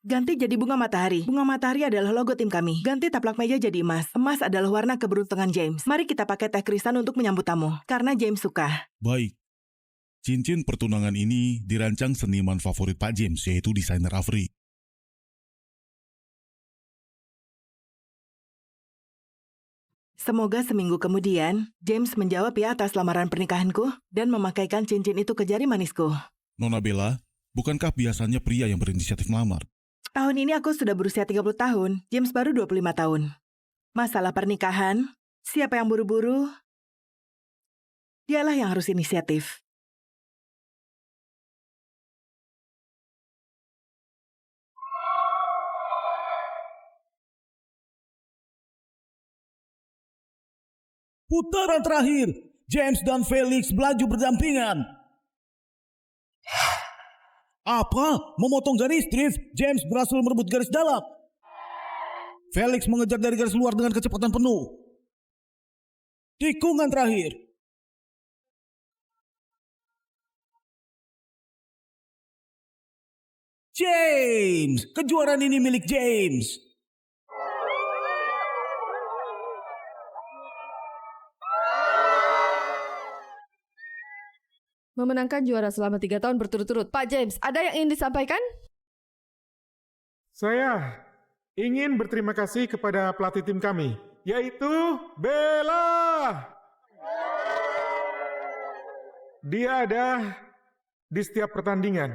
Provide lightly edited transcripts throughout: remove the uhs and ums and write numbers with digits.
Ganti jadi bunga matahari. Bunga matahari adalah logo tim kami. Ganti taplak meja jadi emas. Emas adalah warna keberuntungan James. Mari kita pakai teh krisan untuk menyambut tamu. Karena James suka. Baik. Cincin pertunangan ini dirancang seniman favorit Pak James, yaitu desainer Avery. Semoga seminggu kemudian, James menjawab ya atas lamaran pernikahanku dan memakaikan cincin itu ke jari manisku. Nona Bella, bukankah biasanya pria yang berinisiatif melamar? Tahun ini aku sudah berusia 30 tahun, James baru 25 tahun. Masalah pernikahan, siapa yang buru-buru? Dialah yang harus inisiatif. Putaran terakhir, James dan Felix melaju berdampingan. Apa? Memotong garis drift, James berhasil merebut garis dalam. Felix mengejar dari garis luar dengan kecepatan penuh. Tikungan terakhir. James, kejuaraan ini milik James. Memenangkan juara selama 3 tahun berturut-turut. Pak James, ada yang ingin disampaikan? Saya ingin berterima kasih kepada pelatih tim kami, yaitu Bella. Dia ada di setiap pertandingan.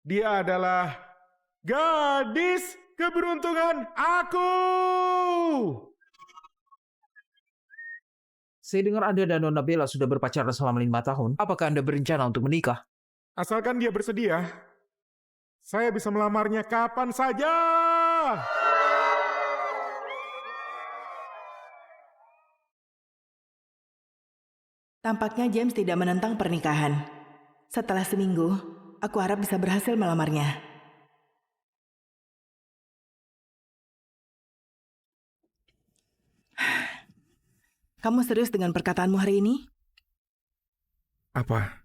Dia adalah gadis keberuntungan aku. Saya dengar Anda dan Nona Bella sudah berpacaran selama 5 tahun. Apakah Anda berencana untuk menikah? Asalkan dia bersedia, saya bisa melamarnya kapan saja. Tampaknya James tidak menentang pernikahan. Setelah seminggu, aku harap bisa berhasil melamarnya. Kamu serius dengan perkataanmu hari ini? Apa?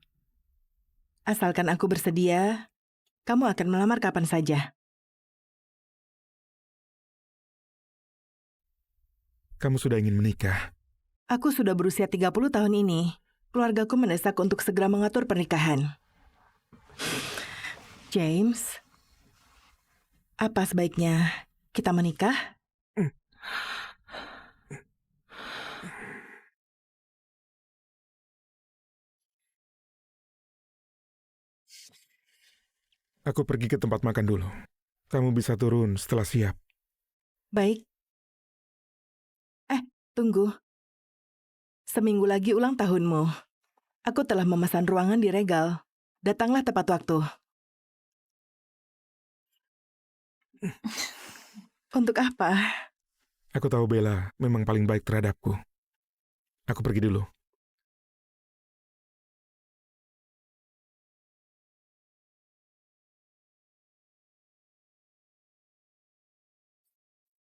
Asalkan aku bersedia, kamu akan melamar kapan saja. Kamu sudah ingin menikah? Aku sudah berusia 30 tahun ini. Keluargaku mendesak untuk segera mengatur pernikahan. James, apa sebaiknya kita menikah? Aku pergi ke tempat makan dulu. Kamu bisa turun setelah siap. Baik. Tunggu. Seminggu lagi ulang tahunmu. Aku telah memesan ruangan di Regal. Datanglah tepat waktu. Untuk apa? Aku tahu Bella memang paling baik terhadapku. Aku pergi dulu.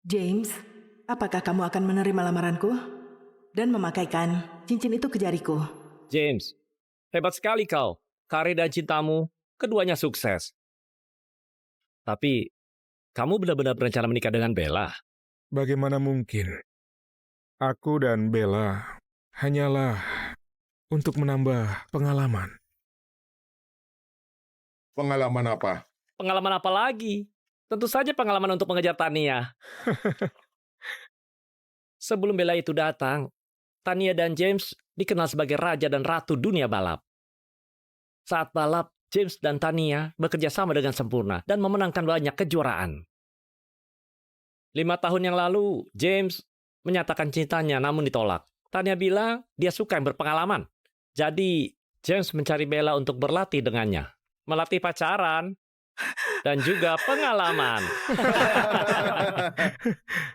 James, apakah kamu akan menerima lamaranku? Dan memakaikan cincin itu ke jariku. James, hebat sekali kau. Karir dan cintamu, keduanya sukses. Tapi, kamu benar-benar berencana menikah dengan Bella? Bagaimana mungkin? Aku dan Bella hanyalah untuk menambah pengalaman. Pengalaman apa? Pengalaman apa lagi? Tentu saja pengalaman untuk mengejar Tania. Sebelum Bella itu datang, Tania dan James dikenal sebagai raja dan ratu dunia balap. Saat balap, James dan Tania bekerja sama dengan sempurna dan memenangkan banyak kejuaraan. 5 tahun yang lalu, James menyatakan cintanya namun ditolak. Tania bilang dia suka yang berpengalaman. Jadi, James mencari Bella untuk berlatih dengannya. Melatih pacaran dan juga pengalaman.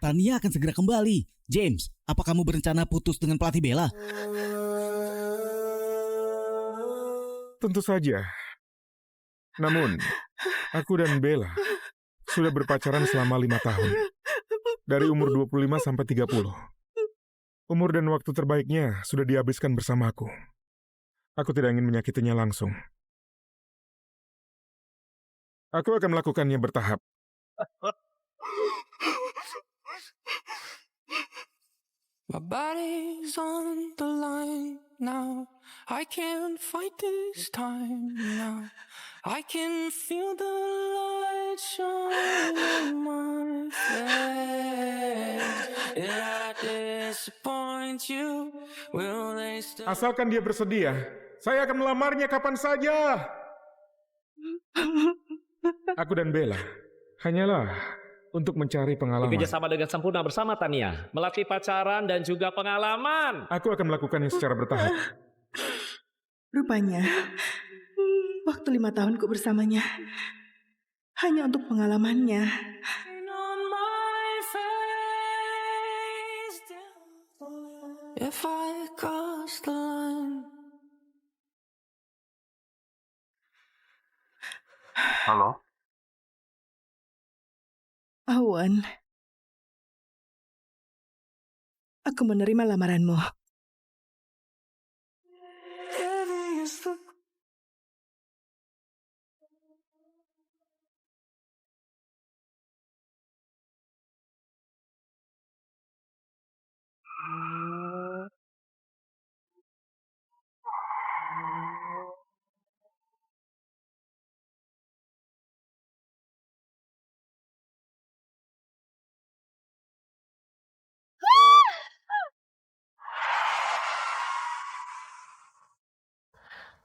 Tania akan segera kembali. James, apa kamu berencana putus dengan pelatih Bella? Tentu saja. Namun, aku dan Bella sudah berpacaran selama 5 tahun. Dari umur 25 sampai 30. Umur dan waktu terbaiknya sudah dihabiskan bersamaku. Aku tidak ingin menyakitinya langsung. Aku akan melakukannya bertahap. My body's on the line now. I can't fight this time now. I can feel the light shine on my face. Did I disappoint you? Will they still... Asalkan dia bersedia, saya akan melamarnya kapan saja. Aku dan Bella hanyalah untuk mencari pengalaman. Bekerja sama dengan sempurna bersama Tania, melatih pacaran dan juga pengalaman. Aku akan melakukannya secara bertahap. Rupanya, waktu 5 tahunku bersamanya hanya untuk pengalamannya. on my face. If I cross the line. Halo? Owen, aku menerima lamaranmu. Heavy is the...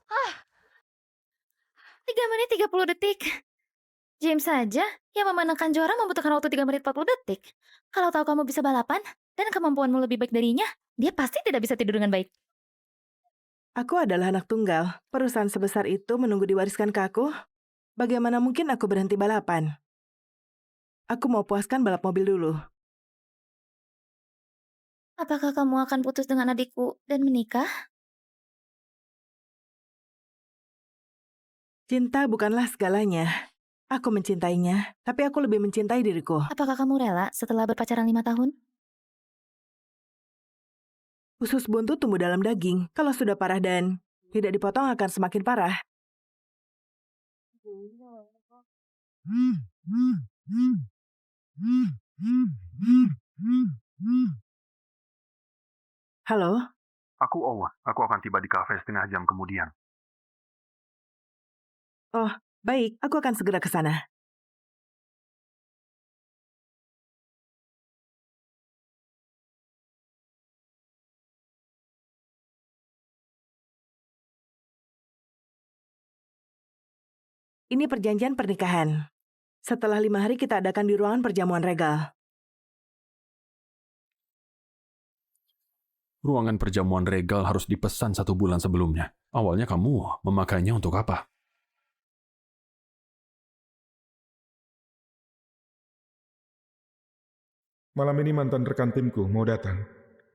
Ah, 3 menit 30 detik. James saja yang memenangkan juara membutuhkan waktu 3 menit 40 detik. Kalau tahu kamu bisa balapan dan kemampuanmu lebih baik darinya, dia pasti tidak bisa tidur dengan baik. Aku adalah anak tunggal. Perusahaan sebesar itu menunggu diwariskan ke aku. Bagaimana mungkin aku berhenti balapan? Aku mau puaskan balap mobil dulu. Apakah kamu akan putus dengan adikku dan menikah? Cinta bukanlah segalanya. Aku mencintainya, tapi aku lebih mencintai diriku. Apakah kamu rela setelah berpacaran 5 tahun? Usus buntu tumbuh dalam daging. Kalau sudah parah dan tidak dipotong akan semakin parah. Halo? Aku Owen. Aku akan tiba di kafe setengah jam kemudian. Oh, baik. Aku akan segera ke sana. Ini perjanjian pernikahan. Setelah 5 hari kita adakan di ruangan perjamuan regal. Ruangan perjamuan regal harus dipesan 1 bulan sebelumnya. Awalnya kamu memakainya untuk apa? Malam ini mantan rekan timku mau datang.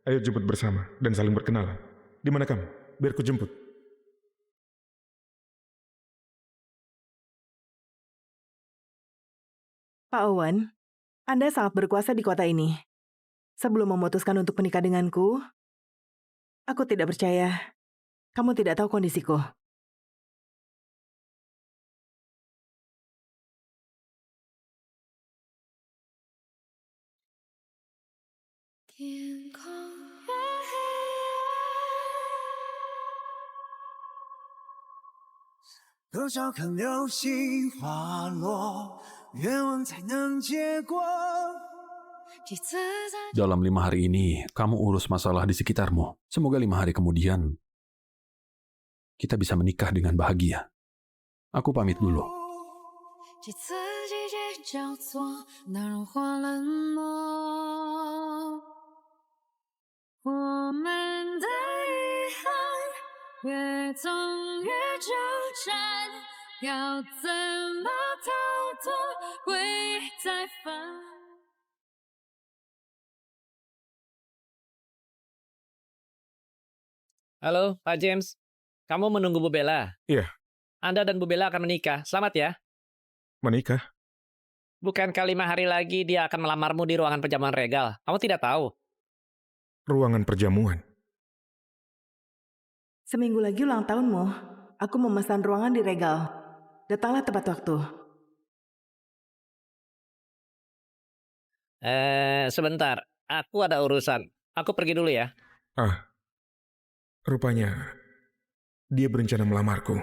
Ayo jemput bersama dan saling berkenalan. Di mana kamu? Biar ku jemput. Pak Owen, Anda sangat berkuasa di kota ini. Sebelum memutuskan untuk menikah denganku, aku tidak percaya kamu tidak tahu kondisiku. Dalam 5 hari ini, kamu urus masalah di sekitarmu. Semoga 5 hari kemudian, kita bisa menikah dengan bahagia. Aku pamit dulu. Halo, Pak James. Kamu menunggu Bu Bella? Iya. Anda dan Bu Bella akan menikah. Selamat ya. Menikah? Bukankah 5 hari lagi dia akan melamarmu di ruangan perjamuan regal? Kamu tidak tahu? Ruangan perjamuan? Seminggu lagi ulang tahunmu. Aku memesan ruangan di regal. Datanglah tepat waktu. Sebentar. Aku ada urusan. Aku pergi dulu ya. Rupanya dia berencana melamarku.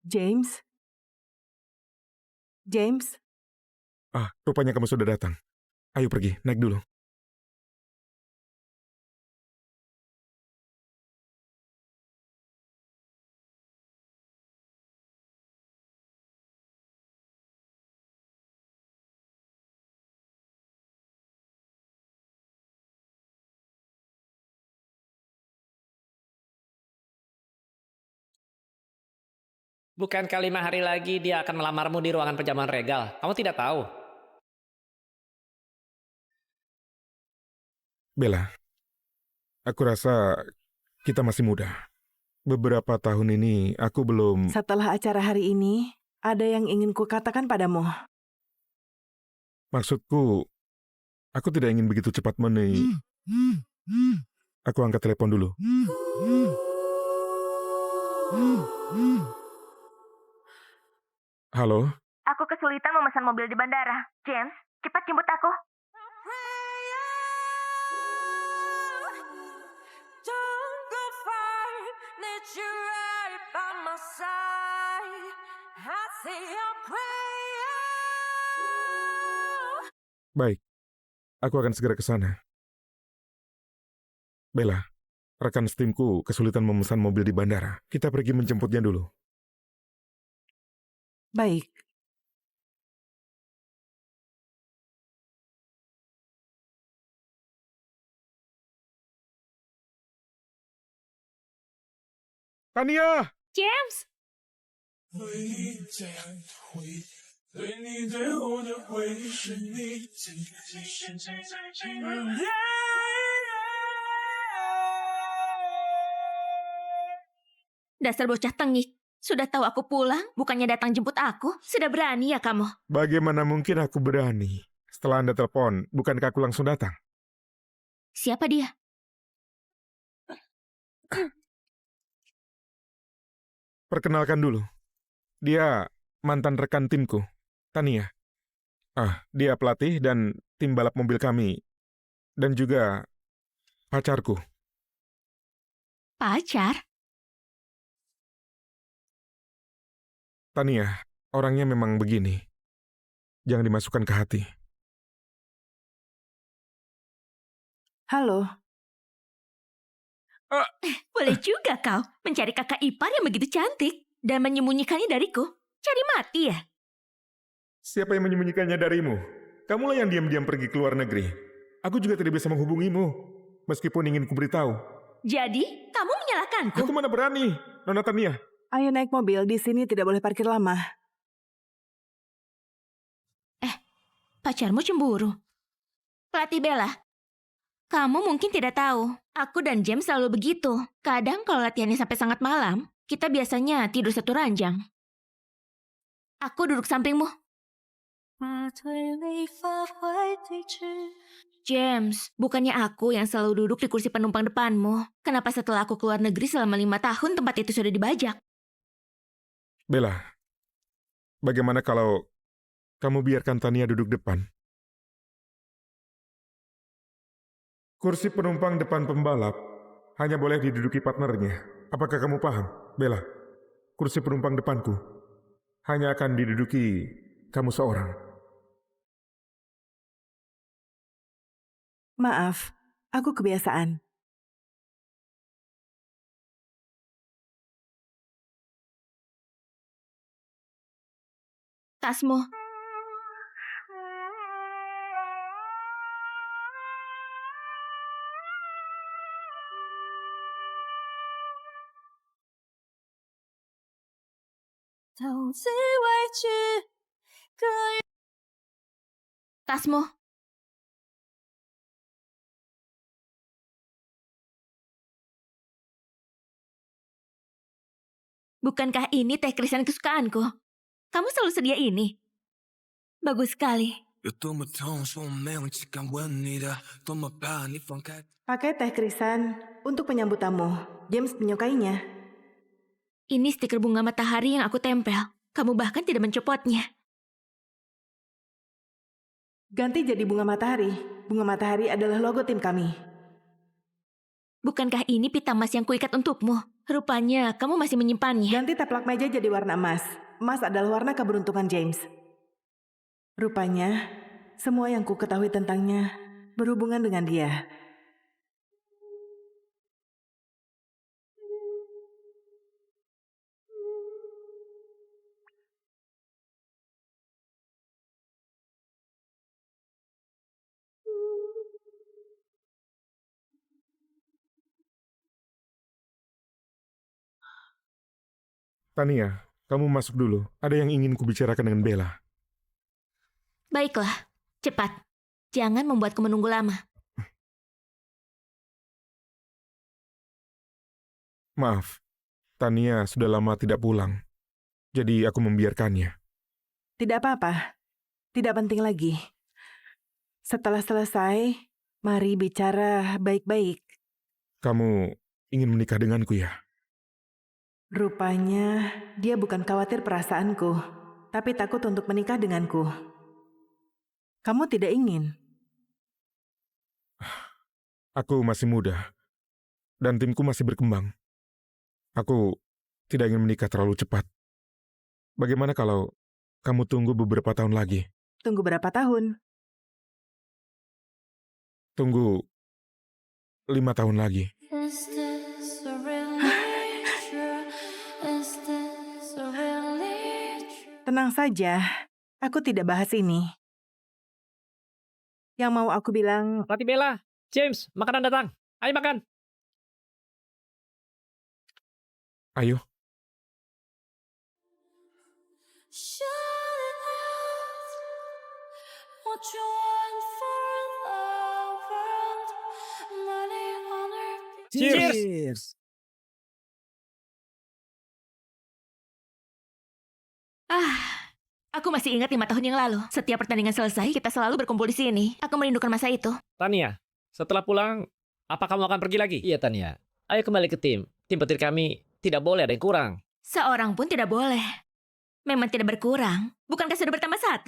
James? James? Rupanya kamu sudah datang. Ayo pergi, naik dulu. Bukankah 5 hari lagi dia akan melamarmu di ruangan penjamuan regal? Kamu tidak tahu? Bella, aku rasa kita masih muda. Beberapa tahun ini aku belum... Setelah acara hari ini, ada yang ingin kukatakan padamu. Maksudku, aku tidak ingin begitu cepat Aku angkat telepon dulu. Halo? Aku kesulitan memesan mobil di bandara. James, cepat jemput aku. Don't go far, need you right by my side. I say your prayer. Baik, aku akan segera ke sana. Bella, rekan setimku kesulitan memesan mobil di bandara. Kita pergi menjemputnya dulu. Baik. Tania! James! Dasar bocah tengik. Sudah tahu aku pulang, bukannya datang jemput aku. Sudah berani ya kamu? Bagaimana mungkin aku berani? Setelah Anda telepon, bukankah aku langsung datang? Siapa dia? Perkenalkan dulu. Dia mantan rekan timku, Tania. Dia pelatih dan tim balap mobil kami. Dan juga pacarku. Pacar? Tania, orangnya memang begini. Jangan dimasukkan ke hati. Halo. Boleh juga kau mencari kakak ipar yang begitu cantik dan menyembunyikannya dariku. Cari mati ya? Siapa yang menyembunyikannya darimu? Kamulah yang diam-diam pergi ke luar negeri. Aku juga tidak bisa menghubungimu, meskipun ingin kuberitahu. Jadi, kamu menyalahkanku? Aku mana berani, Nona Tania. Ayo naik mobil, di sini tidak boleh parkir lama. Pacarmu cemburu. Pelatih Bella, kamu mungkin tidak tahu, aku dan James selalu begitu. Kadang kalau latihannya sampai sangat malam, kita biasanya tidur satu ranjang. Aku duduk sampingmu. James, bukannya aku yang selalu duduk di kursi penumpang depanmu. Kenapa setelah aku keluar negeri selama 5 tahun tempat itu sudah dibajak? Bella, bagaimana kalau kamu biarkan Tania duduk depan? Kursi penumpang depan pembalap hanya boleh diduduki partnernya. Apakah kamu paham, Bella? Kursi penumpang depanku hanya akan diduduki kamu seorang. Maaf, aku kebiasaan. Tasmu. Tasmu. Bukankah ini teh krisan kesukaanku? Kamu selalu sedia ini. Bagus sekali. Pakai teh krisan untuk penyambut tamu. James menyukainya. Ini stiker bunga matahari yang aku tempel. Kamu bahkan tidak mencopotnya. Ganti jadi bunga matahari. Bunga matahari adalah logo tim kami. Bukankah ini pita emas yang kuikat untukmu? Rupanya kamu masih menyimpannya. Ganti taplak meja jadi warna emas. Emas adalah warna keberuntungan James. Rupanya, semua yang ku ketahui tentangnya berhubungan dengan dia. Tania, kamu masuk dulu. Ada yang ingin kubicarakan dengan Bella. Baiklah, cepat. Jangan membuatku menunggu lama. Maaf, Tania sudah lama tidak pulang. Jadi aku membiarkannya. Tidak apa-apa. Tidak penting lagi. Setelah selesai, mari bicara baik-baik. Kamu ingin menikah denganku ya? Rupanya dia bukan khawatir perasaanku, tapi takut untuk menikah denganku. Kamu tidak ingin? Aku masih muda, dan timku masih berkembang. Aku tidak ingin menikah terlalu cepat. Bagaimana kalau kamu tunggu beberapa tahun lagi? Tunggu berapa tahun? Tunggu 5 tahun lagi. Tenang saja, aku tidak bahas ini. Yang mau aku bilang... Pelatih Bella, James, makanan datang. Ayo makan. Ayo. Cheers! Aku masih ingat 5 tahun yang lalu. Setiap pertandingan selesai, kita selalu berkumpul di sini. Aku merindukan masa itu. Tania, setelah pulang, apa kamu akan pergi lagi? Iya, Tania. Ayo kembali ke tim. Tim petir kami tidak boleh ada yang kurang. Seorang pun tidak boleh. Memang tidak berkurang. Bukankah sudah bertambah 1?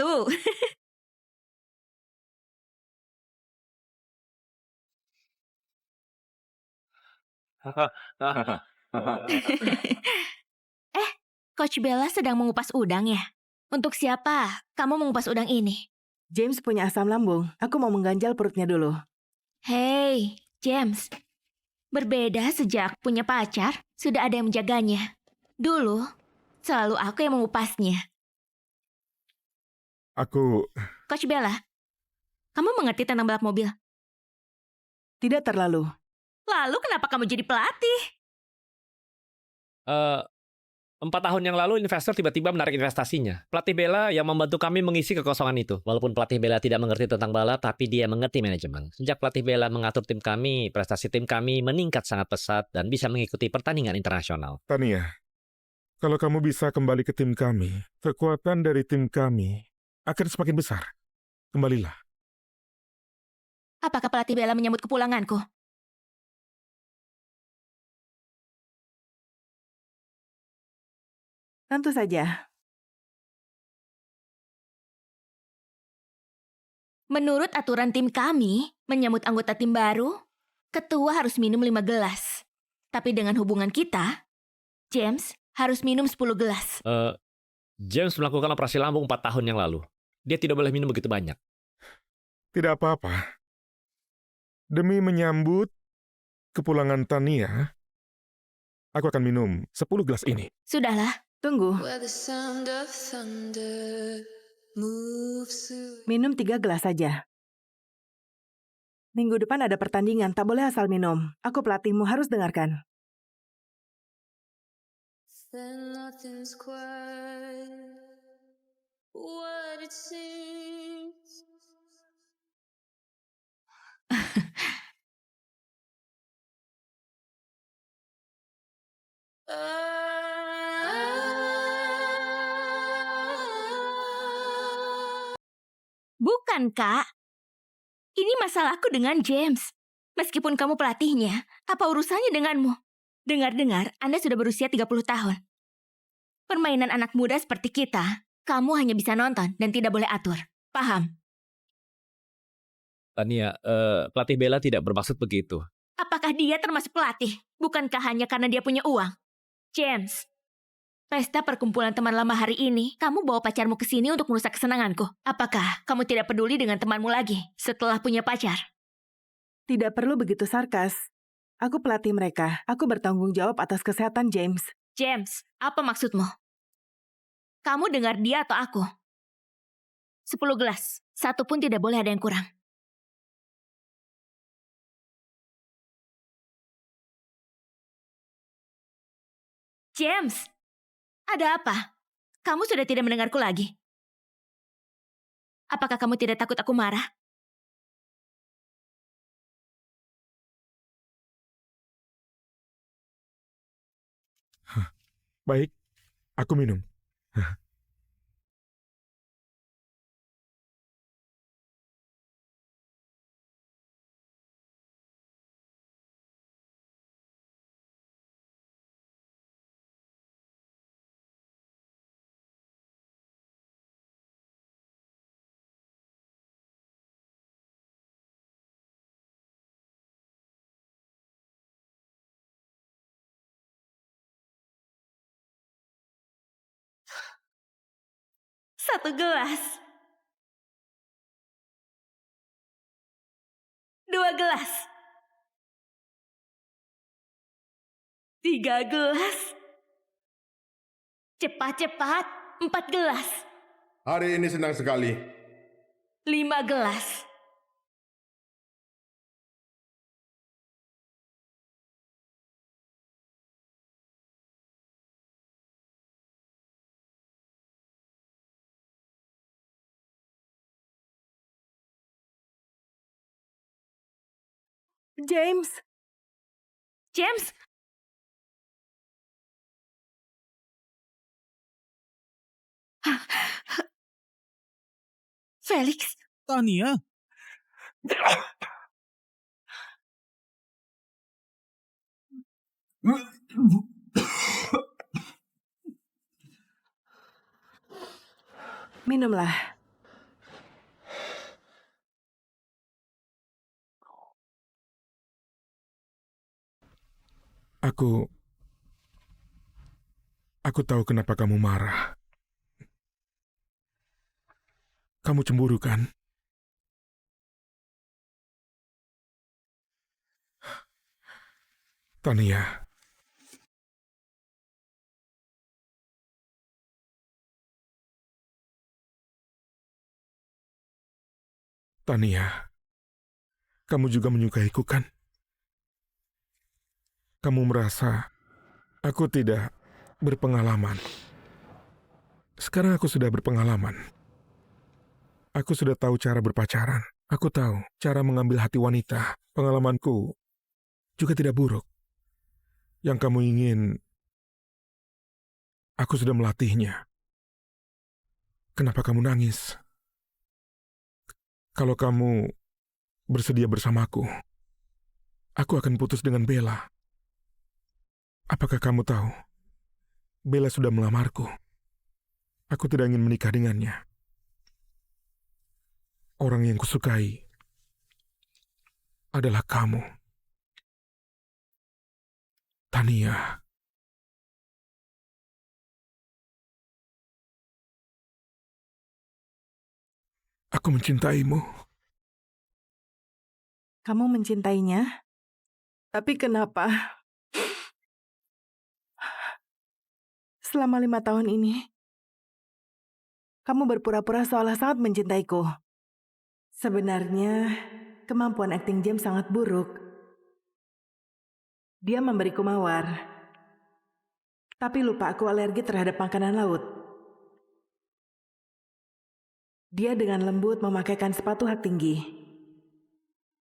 Coach Bella sedang mengupas udang ya? Untuk siapa kamu mengupas udang ini? James punya asam lambung. Aku mau mengganjal perutnya dulu. Hey, James. Berbeda sejak punya pacar, sudah ada yang menjaganya. Dulu, selalu aku yang mengupasnya. Coach Bella, kamu mengerti tentang balap mobil? Tidak terlalu. Lalu kenapa kamu jadi pelatih? 4 tahun yang lalu investor tiba-tiba menarik investasinya. Pelatih Bella yang membantu kami mengisi kekosongan itu. Walaupun pelatih Bella tidak mengerti tentang balap, tapi dia mengerti manajemen. Sejak pelatih Bella mengatur tim kami, prestasi tim kami meningkat sangat pesat dan bisa mengikuti pertandingan internasional. Tania, kalau kamu bisa kembali ke tim kami, kekuatan dari tim kami akan semakin besar. Kembalilah. Apakah pelatih Bella menyambut kepulanganku? Tentu saja. Menurut aturan tim kami, menyambut anggota tim baru, ketua harus minum 5 gelas. Tapi dengan hubungan kita, James harus minum 10 gelas. James melakukan operasi lambung 4 tahun yang lalu. Dia tidak boleh minum begitu banyak. Tidak apa-apa. Demi menyambut kepulangan Tania, aku akan minum 10 gelas ini. Sudahlah. Tunggu. Minum 3 gelas saja. Minggu depan ada pertandingan, tak boleh asal minum. Aku pelatihmu, harus dengarkan. Bukan, Kak. Ini masalahku dengan James. Meskipun kamu pelatihnya, apa urusannya denganmu? Dengar-dengar, Anda sudah berusia 30 tahun. Permainan anak muda seperti kita, kamu hanya bisa nonton dan tidak boleh atur. Paham? Tania, pelatih Bella tidak bermaksud begitu. Apakah dia termasuk pelatih? Bukankah hanya karena dia punya uang? James, pesta perkumpulan teman lama hari ini, kamu bawa pacarmu ke sini untuk merusak kesenanganku. Apakah kamu tidak peduli dengan temanmu lagi setelah punya pacar? Tidak perlu begitu sarkas. Aku pelatih mereka. Aku bertanggung jawab atas kesehatan James. James, apa maksudmu? Kamu dengar dia atau aku? 10 gelas, satu pun tidak boleh ada yang kurang. James, ada apa? Kamu sudah tidak mendengarku lagi. Apakah kamu tidak takut aku marah? Baik, aku minum. Satu gelas. 2 gelas. 3 gelas. Cepat-cepat, 4 gelas. Hari ini senang sekali. 5 gelas. James! James! Felix! Tania? Minumlah. Aku tahu kenapa kamu marah. Kamu cemburu kan? Tania. Tania, kamu juga menyukaiku kan? Kamu merasa aku tidak berpengalaman. Sekarang aku sudah berpengalaman. Aku sudah tahu cara berpacaran. Aku tahu cara mengambil hati wanita. Pengalamanku juga tidak buruk. Yang kamu ingin, aku sudah melatihnya. Kenapa kamu nangis? Kalau kamu bersedia bersamaku, aku akan putus dengan Bella. Apakah kamu tahu? Bella sudah melamarku. Aku tidak ingin menikah dengannya. Orang yang kusukai adalah kamu. Tania. Aku mencintaimu. Kamu mencintainya? Tapi kenapa? Selama 5 tahun ini, kamu berpura-pura seolah sangat mencintaiku. Sebenarnya, kemampuan akting James sangat buruk. Dia memberiku mawar. Tapi lupa aku alergi terhadap makanan laut. Dia dengan lembut memakaikan sepatu hak tinggi.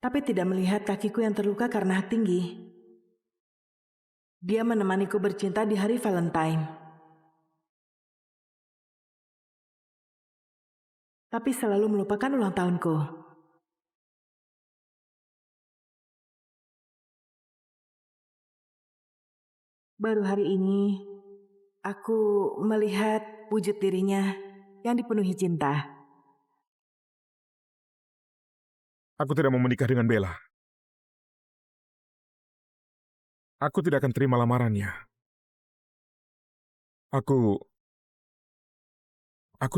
Tapi tidak melihat kakiku yang terluka karena hak tinggi. Dia menemaniku bercinta di hari Valentine. Tapi selalu melupakan ulang tahunku. Baru hari ini, aku melihat wujud dirinya yang dipenuhi cinta. Aku tidak mau menikah dengan Bella. Aku tidak akan terima lamarannya. Aku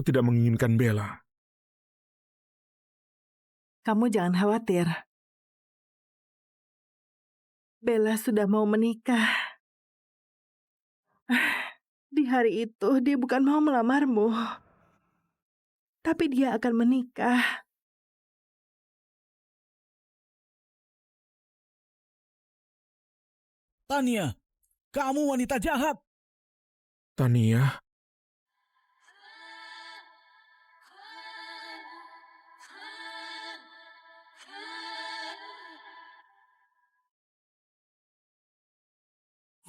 tidak menginginkan Bella. Kamu jangan khawatir. Bella sudah mau menikah. Di hari itu dia bukan mau melamarmu. Tapi dia akan menikah. Tania, kamu wanita jahat. Tania?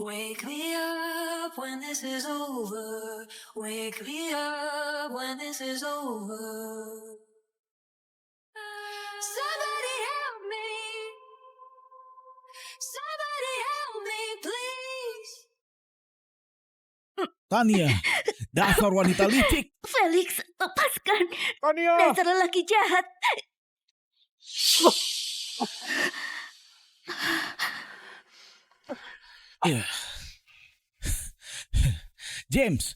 Wake me up when this is over. Wake me up when this is over. Somebody help me. Somebody help me, please. Tania, dasar wanita licik. Felix, lepaskan. Tania! Dasar lelaki jahat. James,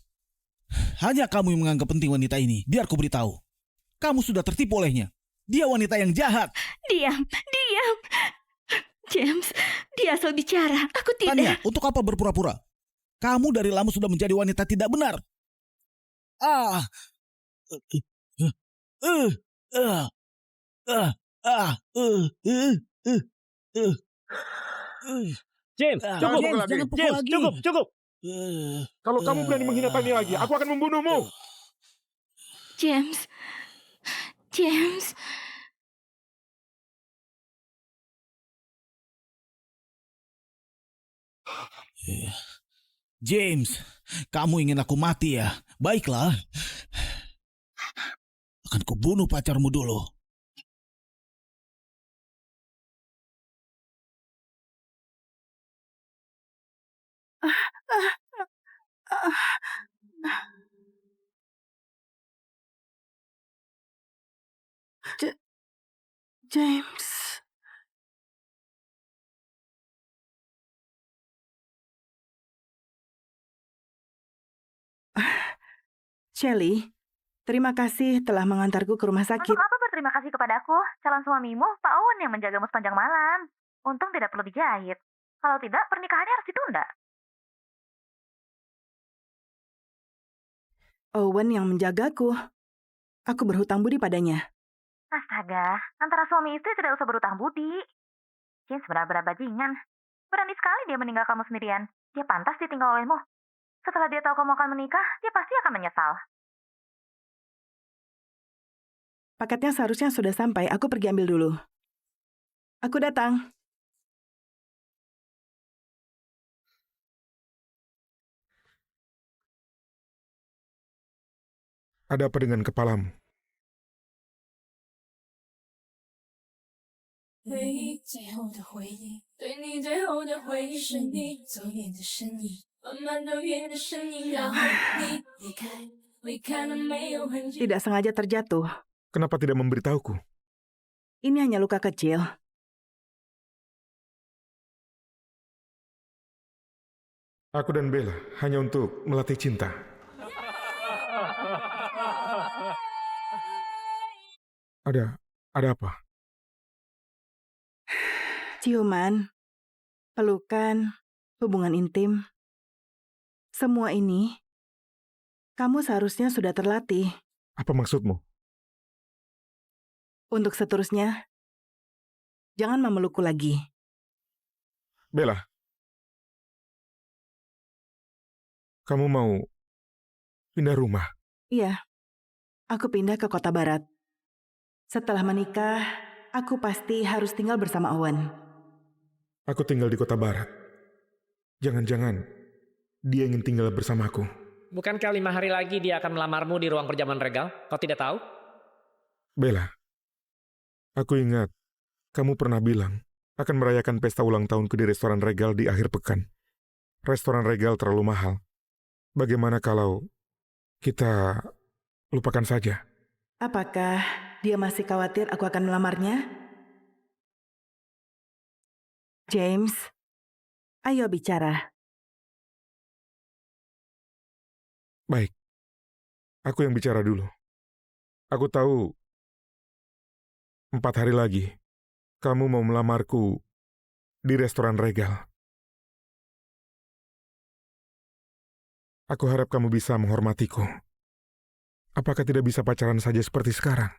hanya kamu yang menganggap penting wanita ini. Biar ku beritahu. Kamu sudah tertipu olehnya. Dia wanita yang jahat. Diam. James, dia asal bicara. Aku tidak. Tania, untuk apa berpura-pura? Kamu dari lama sudah menjadi wanita tidak benar. James, cukup. James, cukup. Kalau kamu berani menghina Tania lagi, aku akan membunuhmu. James. James, kamu ingin aku mati ya? Baiklah. Akan kubunuh pacarmu dulu. James. Shelley, terima kasih telah mengantarku ke rumah sakit. Untuk apa berterima kasih kepadaku? Calon suamimu, Pak Owen yang menjagamu sepanjang malam. Untung tidak perlu dijahit. Kalau tidak, pernikahannya harus ditunda. Owen yang menjagaku. Aku berhutang budi padanya. Astaga, antara suami istri tidak usah berutang budi. James benar-benar bajingan. Berani sekali dia meninggal kamu sendirian. Dia pantas ditinggal olehmu. Setelah dia tahu kamu akan menikah, dia pasti akan menyesal. Paketnya seharusnya sudah sampai. Aku pergi ambil dulu. Aku datang. Ada apa dengan kepalamu? Tidak sengaja terjatuh. Kenapa tidak memberitahuku? Ini hanya luka kecil. Aku dan Bella hanya untuk melatih cinta. Ada apa? Ciuman, pelukan, hubungan intim. Semua ini, kamu seharusnya sudah terlatih. Apa maksudmu? Untuk seterusnya, jangan memelukku lagi. Bella, kamu mau pindah rumah? Iya, aku pindah ke kota barat. Setelah menikah, aku pasti harus tinggal bersama Owen. Aku tinggal di kota barat. Jangan-jangan dia ingin tinggal bersamaku. Bukankah 5 hari lagi dia akan melamarmu di ruang perjamuan regal? Kau tidak tahu? Bella, aku ingat kamu pernah bilang akan merayakan pesta ulang tahunku di restoran Regal di akhir pekan. Restoran Regal terlalu mahal. Bagaimana kalau kita lupakan saja? Apakah dia masih khawatir aku akan melamarnya? James, ayo bicara. Baik, aku yang bicara dulu. Aku tahu 4 hari lagi kamu mau melamarku di restoran Regal. Aku harap kamu bisa menghormatiku. Apakah tidak bisa pacaran saja seperti sekarang?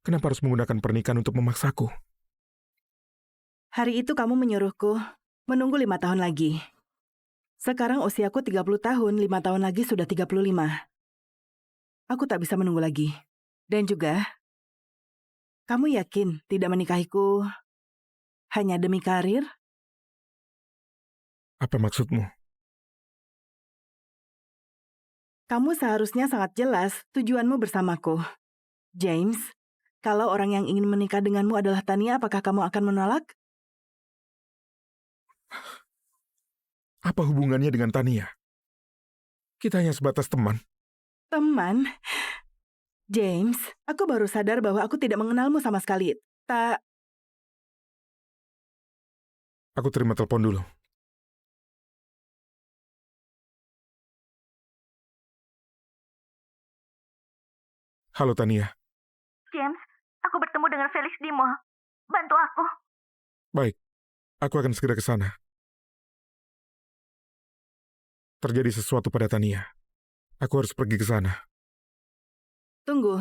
Kenapa harus menggunakan pernikahan untuk memaksaku? Hari itu kamu menyuruhku menunggu 5 tahun lagi. Sekarang usiaku 30 tahun, 5 tahun lagi sudah 35. Aku tak bisa menunggu lagi. Dan juga, kamu yakin tidak menikahiku hanya demi karir? Apa maksudmu? Kamu seharusnya sangat jelas tujuanmu bersamaku. James, kalau orang yang ingin menikah denganmu adalah Tania, apakah kamu akan menolak? Apa hubungannya dengan Tania? Kita hanya sebatas teman. Teman? James, aku baru sadar bahwa aku tidak mengenalmu sama sekali. Aku terima telepon dulu. Halo Tania. James, aku bertemu dengan Felix di mall. Bantu aku. Baik, aku akan segera ke sana. Terjadi sesuatu pada Tania. Aku harus pergi ke sana. Tunggu,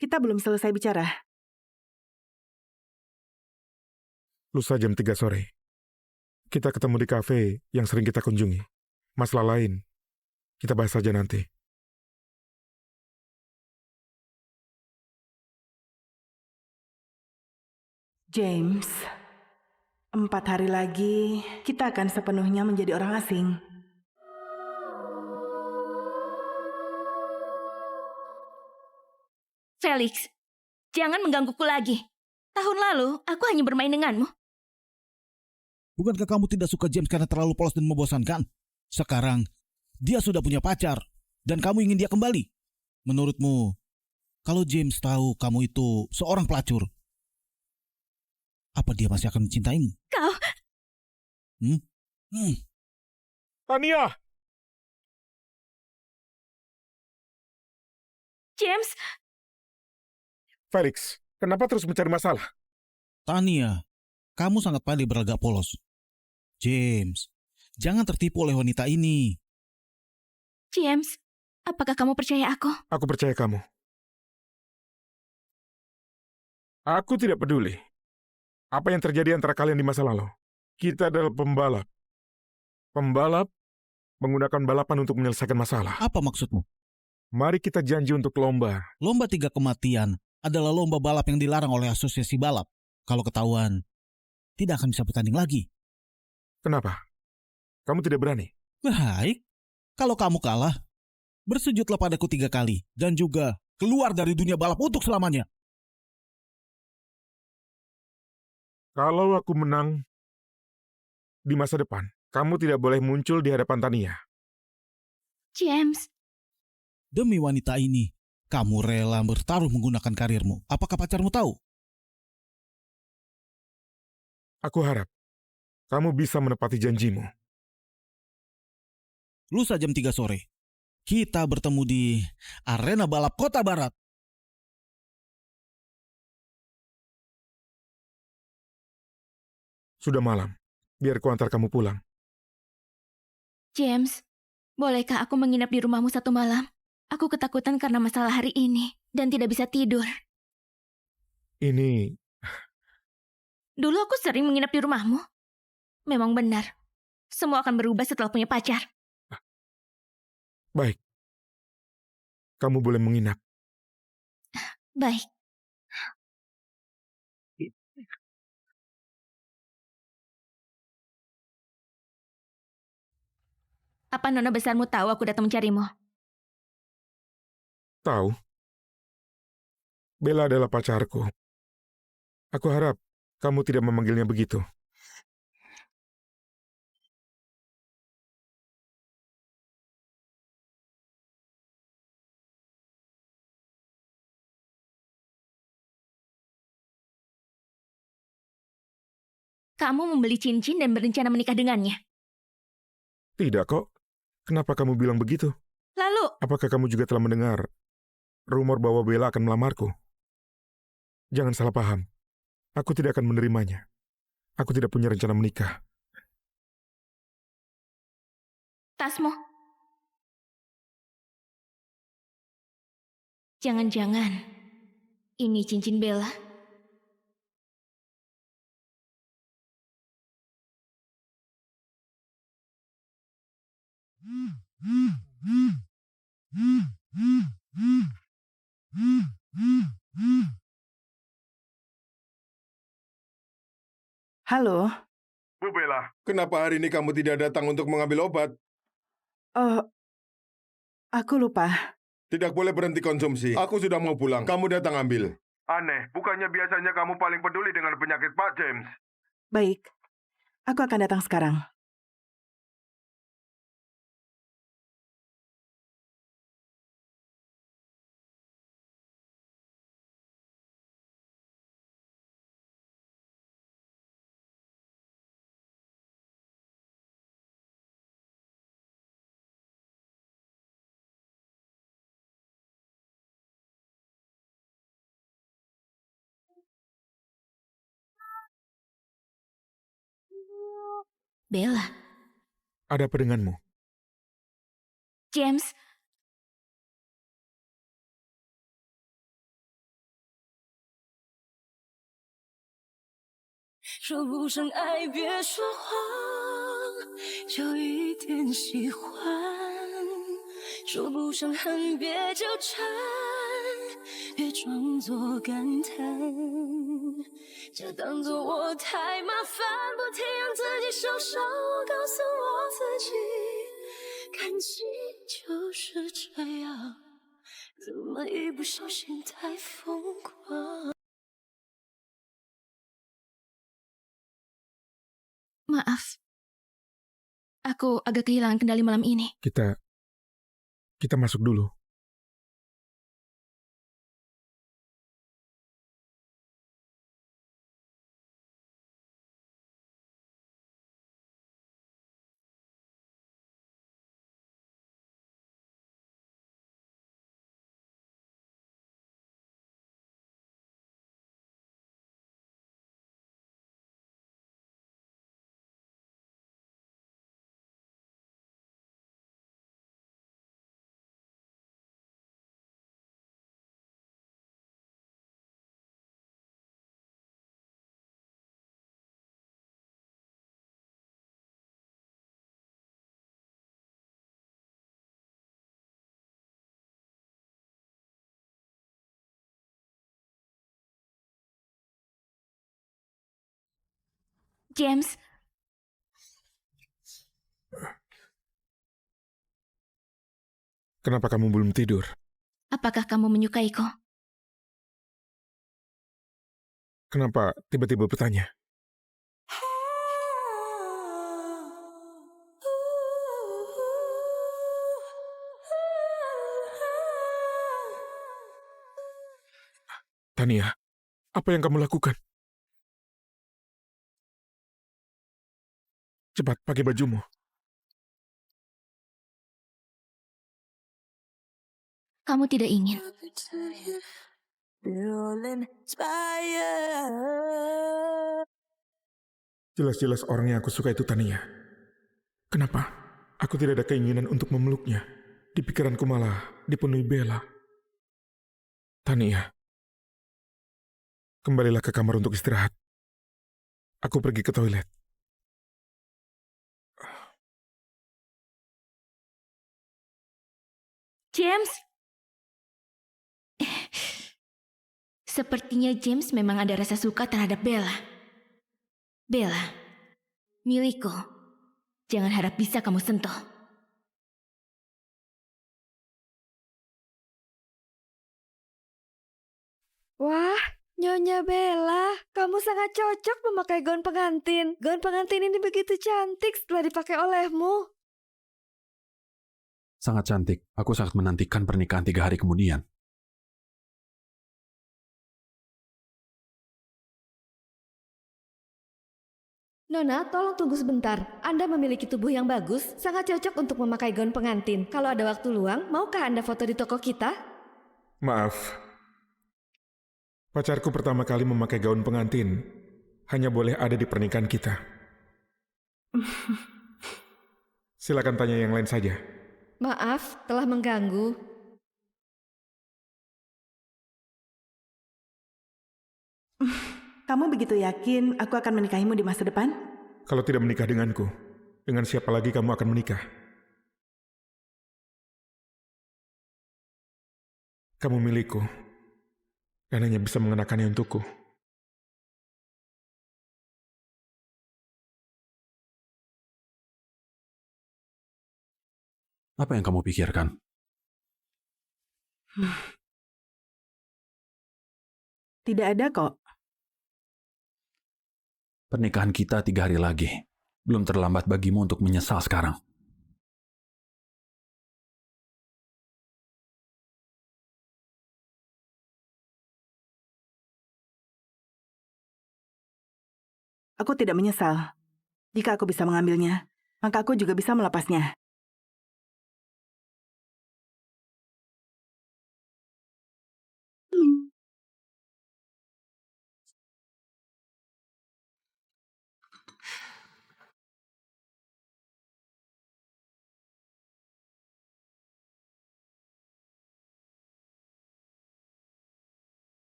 kita belum selesai bicara. Lusa jam 3 sore. Kita ketemu di kafe yang sering kita kunjungi. Masalah lain, kita bahas saja nanti. James, 4 hari lagi kita akan sepenuhnya menjadi orang asing. Felix, jangan menggangguku lagi. Tahun lalu, aku hanya bermain denganmu. Bukankah kamu tidak suka James karena terlalu polos dan membosankan? Sekarang, dia sudah punya pacar, dan kamu ingin dia kembali. Menurutmu, kalau James tahu kamu itu seorang pelacur, apa dia masih akan mencintaimu? Kau... Tania! James! Felix, kenapa terus mencari masalah? Tania, kamu sangat pandai berlagak polos. James, jangan tertipu oleh wanita ini. James, apakah kamu percaya aku? Aku percaya kamu. Aku tidak peduli apa yang terjadi antara kalian di masa lalu. Kita adalah pembalap. Pembalap menggunakan balapan untuk menyelesaikan masalah. Apa maksudmu? Mari kita janji untuk lomba. Lomba 3 kematian adalah lomba balap yang dilarang oleh asosiasi balap. Kalau ketahuan, tidak akan bisa bertanding lagi. Kenapa? Kamu tidak berani? Baik, kalau kamu kalah, bersujudlah padaku 3 kali. Dan juga keluar dari dunia balap untuk selamanya. Kalau aku menang di masa depan, kamu tidak boleh muncul di hadapan Tania. James. Demi wanita ini, kamu rela bertaruh menggunakan karirmu. Apakah pacarmu tahu? Aku harap kamu bisa menepati janjimu. Lusa jam 3 sore, kita bertemu di arena balap Kota Barat. Sudah malam, biar ku antar kamu pulang. James, bolehkah aku menginap di rumahmu 1 malam? Aku ketakutan karena masalah hari ini dan tidak bisa tidur. Ini... Dulu aku sering menginap di rumahmu. Memang benar, semua akan berubah setelah punya pacar. Baik. Kamu boleh menginap. Baik. Apa nona besarmu tahu aku datang mencarimu? Tahu. Bella adalah pacarku. Aku harap kamu tidak memanggilnya begitu. kamu membeli cincin dan berencana menikah dengannya. Tidak kok. Kenapa kamu bilang begitu? Lalu, Apakah kamu juga telah mendengar rumor bahwa Bella akan melamarku? Jangan salah paham. Aku tidak akan menerimanya. Aku tidak punya rencana menikah. tasmu. Jangan-jangan ini cincin Bella? Halo? Bu Bella, kenapa hari ini kamu tidak datang untuk mengambil obat? Oh, aku lupa. Tidak boleh berhenti konsumsi. Aku sudah mau pulang. Kamu datang ambil. Aneh, bukannya biasanya kamu paling peduli dengan penyakit Pak James. Baik, aku akan datang sekarang. Bella, Ada apa denganmu? James, 说不上爱，别说谎，就一点喜欢；说不上恨，别纠缠，别装作感叹，就当作我太麻烦，不停让自己受伤。我告诉我自己，感情就是这样，怎么一不小心太疯狂。 maaf. Aku agak kehilangan kendali malam ini. Kita masuk dulu. James, Kenapa kamu belum tidur? apakah kamu menyukaiku? Kenapa tiba-tiba bertanya? Tania, apa yang kamu lakukan? Cepat pakai bajumu. Kamu tidak ingin. Jelas-jelas orang yang aku suka itu Tania. Kenapa? Aku tidak ada keinginan untuk memeluknya. Di pikiranku malah dipenuhi Bella. Tania, kembalilah ke kamar untuk istirahat. Aku pergi ke toilet. James! Sepertinya James memang ada rasa suka terhadap Bella. Bella, milikku. Jangan harap bisa kamu sentuh. Wah, Nyonya Bella, kamu sangat cocok memakai gaun pengantin. Gaun pengantin ini begitu cantik setelah dipakai olehmu. Sangat cantik. Aku sangat menantikan pernikahan 3 hari kemudian. Nona, tolong tunggu sebentar. Anda memiliki tubuh yang bagus, sangat cocok untuk memakai gaun pengantin. Kalau ada waktu luang, maukah Anda foto di toko kita? Maaf. Pacarku pertama kali memakai gaun pengantin hanya boleh ada di pernikahan kita. Silakan tanya yang lain saja. Maaf, telah mengganggu. Kamu begitu yakin aku akan menikahimu di masa depan? Kalau tidak menikah denganku, dengan siapa lagi kamu akan menikah? Kamu milikku, dan hanya bisa mengenakannya untukku. Apa yang kamu pikirkan? Tidak ada kok. Pernikahan kita 3 hari lagi. Belum terlambat bagimu untuk menyesal sekarang. Aku tidak menyesal. Jika aku bisa mengambilnya, maka aku juga bisa melepasnya.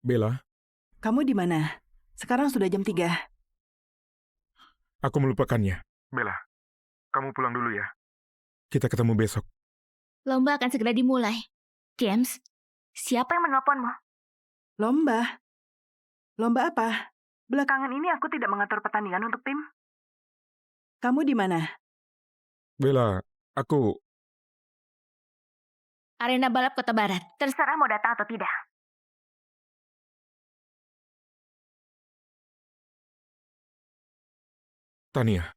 Bella, Kamu di mana? Sekarang sudah jam 3. aku melupakannya. Bella, kamu pulang dulu ya. Kita ketemu besok. Lomba akan segera dimulai. James, siapa yang menelponmu? Lomba? Lomba apa? Belakangan ini aku tidak mengatur pertandingan untuk tim. Kamu di mana? Bella, aku... Arena balap Kota Barat. Terserah mau datang atau tidak. Tania,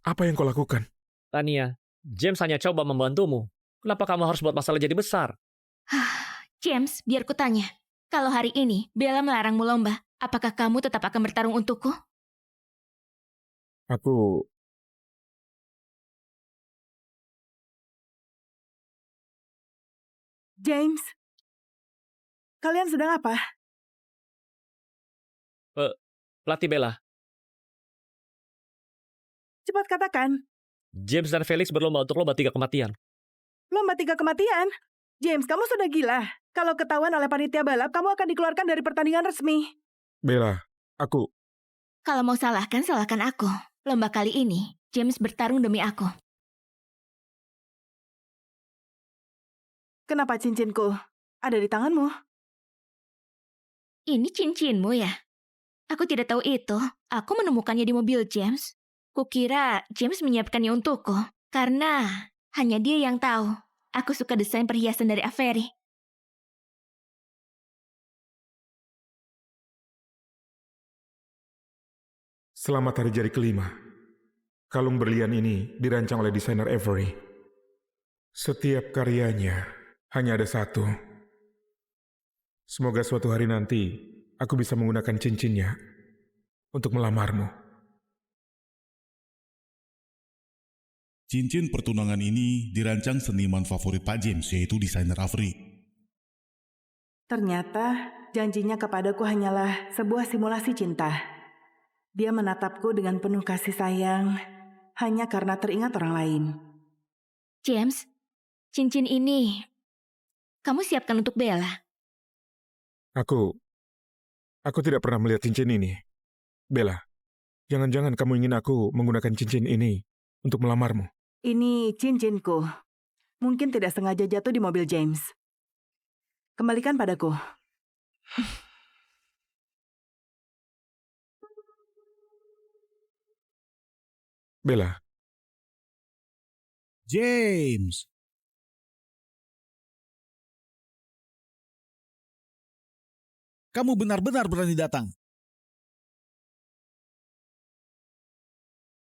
apa yang kau lakukan? Tania, James hanya coba membantumu. Kenapa kamu harus buat masalah jadi besar? James, biar ku tanya. Kalau hari ini Bella melarangmu lomba, apakah kamu tetap akan bertarung untukku? Aku... James? Kalian sedang apa? Pelatih Bella, Cepat katakan. James dan Felix berlomba untuk lomba 3 kematian. Lomba 3 kematian? James, kamu sudah gila. Kalau ketahuan oleh panitia balap, kamu akan dikeluarkan dari pertandingan resmi. Bella, aku... Kalau mau salahkan, salahkan aku. Lomba kali ini, James bertarung demi aku. Kenapa cincinku ada di tanganmu? Ini cincinmu ya? Aku tidak tahu itu. Aku menemukannya di mobil James. Kukira James menyiapkannya untukku. Karena hanya dia yang tahu. Aku suka desain perhiasan dari Avery. Selamat hari jadi kelima. Kalung berlian ini dirancang oleh desainer Avery. Setiap karyanya hanya ada satu. Semoga suatu hari nanti aku bisa menggunakan cincinnya untuk melamarmu. Cincin pertunangan ini dirancang seniman favorit Pak James, yaitu desainer Avery. Ternyata janjinya kepadaku hanyalah sebuah simulasi cinta. Dia menatapku dengan penuh kasih sayang hanya karena teringat orang lain. James, cincin ini kamu siapkan untuk Bella. Aku tidak pernah melihat cincin ini. Bella, jangan-jangan kamu ingin aku menggunakan cincin ini untuk melamarmu. Ini cincinku. Mungkin tidak sengaja jatuh di mobil James. Kembalikan padaku. Bella. James. Kamu benar-benar berani datang.